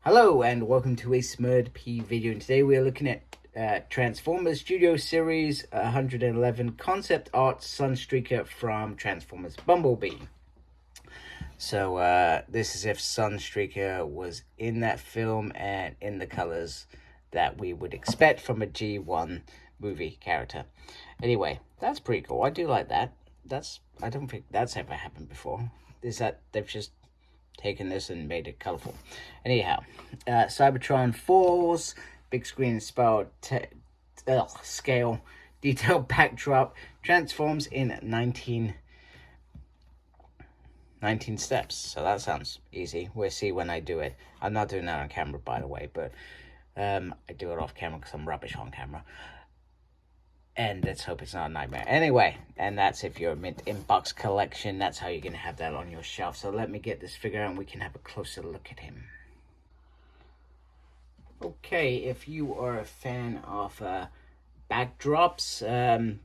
Hello and welcome to a Smurd P video, and today we are looking at Transformers Studio Series 111 Concept Art Sunstreaker from Transformers Bumblebee. So this is if Sunstreaker was in that film and in the colors that we would expect from a G1 movie character. Anyway, that's pretty cool. I do like that. I don't think that's ever happened before. Is that they've just taken this and made it colorful. Anyhow, Cybertron Falls, big screen inspired scale, detailed backdrop, transforms in 19 steps. So that sounds easy. We'll see when I do it. I'm not doing that on camera, by the way, but I do it off camera because I'm rubbish on camera. And let's hope it's not a nightmare. Anyway, and that's if you're a mint inbox collection. That's how you're going to have that on your shelf. So let me get this figure out and we can have a closer look at him. Okay, if you are a fan of backdrops,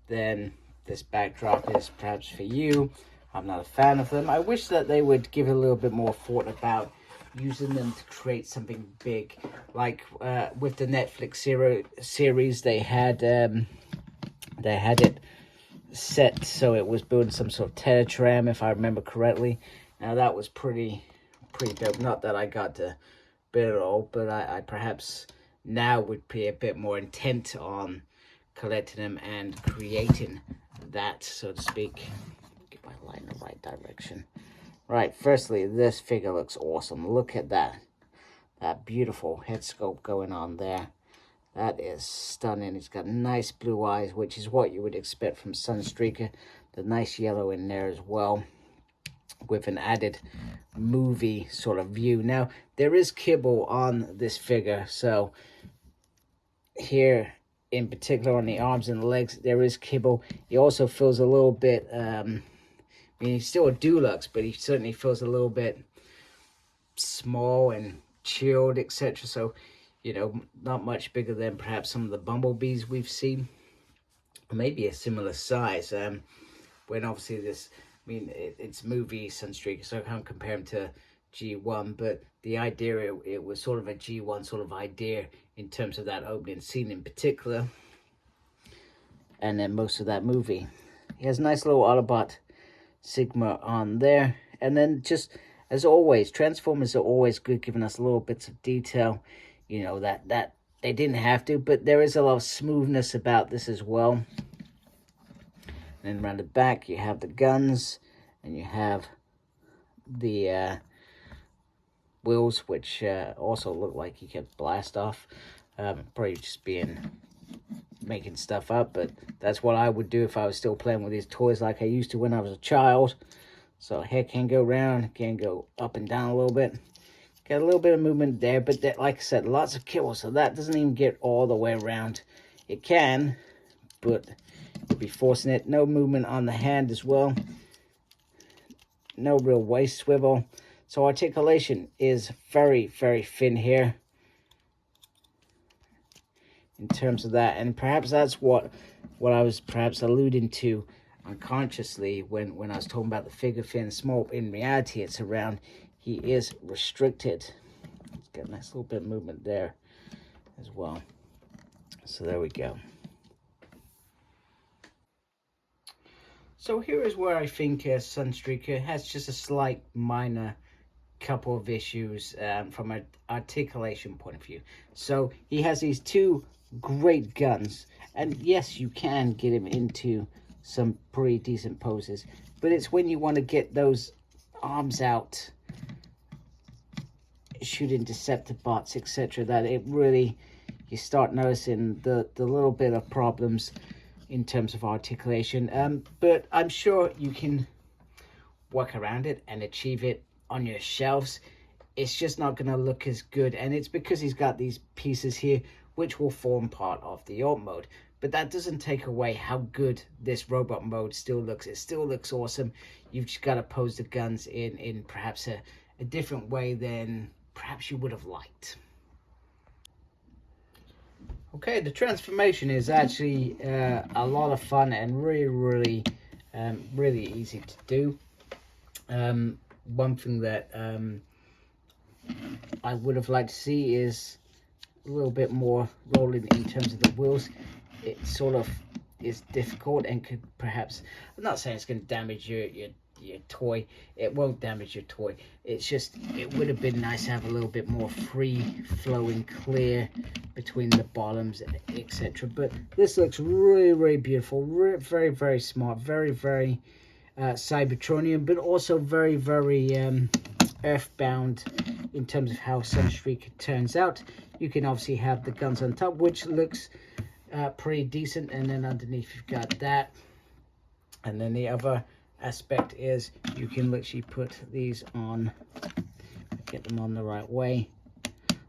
then this backdrop is perhaps for you. I'm not a fan of them. I wish that they would give a little bit more thought about using them to create something big. Like with the Netflix series, they had it set so it was building some sort of teletram, if I remember correctly. Now that was pretty dope. Not that I got to build it all, but I perhaps now would be a bit more intent on collecting them and creating that, so to speak. Get my light in the right direction. Right, firstly, this figure looks awesome. Look at that beautiful head sculpt going on there. That is stunning. He's got nice blue eyes, which is what you would expect from Sunstreaker. The nice yellow in there as well, with an added movie sort of view. Now, there is kibble on this figure, so here in particular on the arms and legs, there is kibble. He also feels a little bit, I mean, he's still a Deluxe, but he certainly feels a little bit small and chilled, etc. So, you know, not much bigger than perhaps some of the Bumblebees we've seen. Maybe a similar size. When obviously this, I mean, it's movie Sunstreaker, so I can't compare him to G1, but the idea, it was sort of a G1 sort of idea in terms of that opening scene in particular. And then most of that movie. He has a nice little Autobot Sigma on there. And then just, as always, Transformers are always good, giving us little bits of detail. You know, that they didn't have to, but there is a lot of smoothness about this as well. And then around the back, you have the guns, and you have the wheels, which also look like he kept blast off. Probably just making stuff up, but that's what I would do if I was still playing with these toys like I used to when I was a child. So head can go round, can go up and down a little bit. Got a little bit of movement there, but like I said, lots of kibble, so that doesn't even get all the way around. It can, but you'll be forcing it. No movement on the hand as well. No real waist swivel. So articulation is very, very thin here in terms of that. And perhaps that's what I was perhaps alluding to unconsciously when I was talking about the figure thin small. In reality, it's around, he is restricted. It's got a nice little bit of movement there as well. So there we go. So here is where I think Sunstreaker has just a slight minor couple of issues from an articulation point of view. So he has these two great guns, and yes, you can get him into some pretty decent poses, but it's when you want to get those arms out shooting Deceptibots, etc., that it really, you start noticing the little bit of problems in terms of articulation. But I'm sure you can work around it and achieve it on your shelves. It's just not going to look as good, and it's because he's got these pieces here which will form part of the alt mode. But that doesn't take away how good this robot mode still looks. It still looks awesome. You've just got to pose the guns in perhaps a different way than perhaps you would have liked. Okay, the transformation is actually a lot of fun and really easy to do. One thing that I would have liked to see is a little bit more rolling in terms of the wheels. It sort of is difficult and could perhaps, I'm not saying it's going to damage your toy. It won't damage your toy. It's just, it would have been nice to have a little bit more free flowing clear between the bottoms, etc. But this looks really, really beautiful. Very, very smart. Very, very Cybertronian, but also very, very earthbound in terms of how Sunstreaker turns out. You can obviously have the guns on top, which looks pretty decent, and then underneath you've got that. And then the other aspect is you can literally put these on, get them on the right way,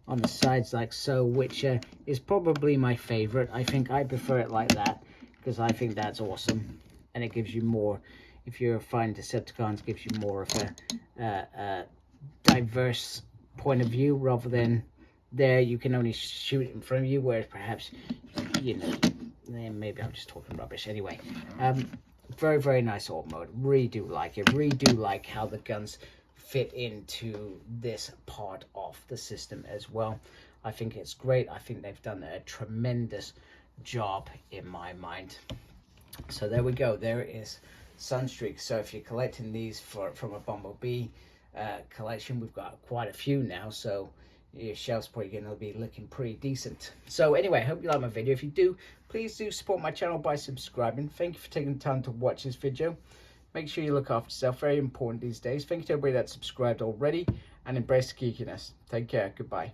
on the sides like so, which is probably my favorite. I think I prefer it like that because I think that's awesome, and it gives you more, if you're finding Decepticons, gives you more of a diverse point of view, rather than there you can only shoot in front of you, whereas perhaps, you know, maybe I'm just talking rubbish. Anyway, very, very nice alt mode. Really do like it. Really do like how the guns fit into this part of the system as well. I think it's great. I think they've done a tremendous job in my mind. So there we go. There is Sunstreaker. So if you're collecting these from a Bumblebee collection, we've got quite a few now, so your shelf's probably going to be looking pretty decent. So anyway, I hope you like my video. If you do, please do support my channel by subscribing. Thank you for taking the time to watch this video. Make sure you look after yourself. Very important these days. Thank you to everybody that subscribed already, and embrace the geekiness. Take care. Goodbye.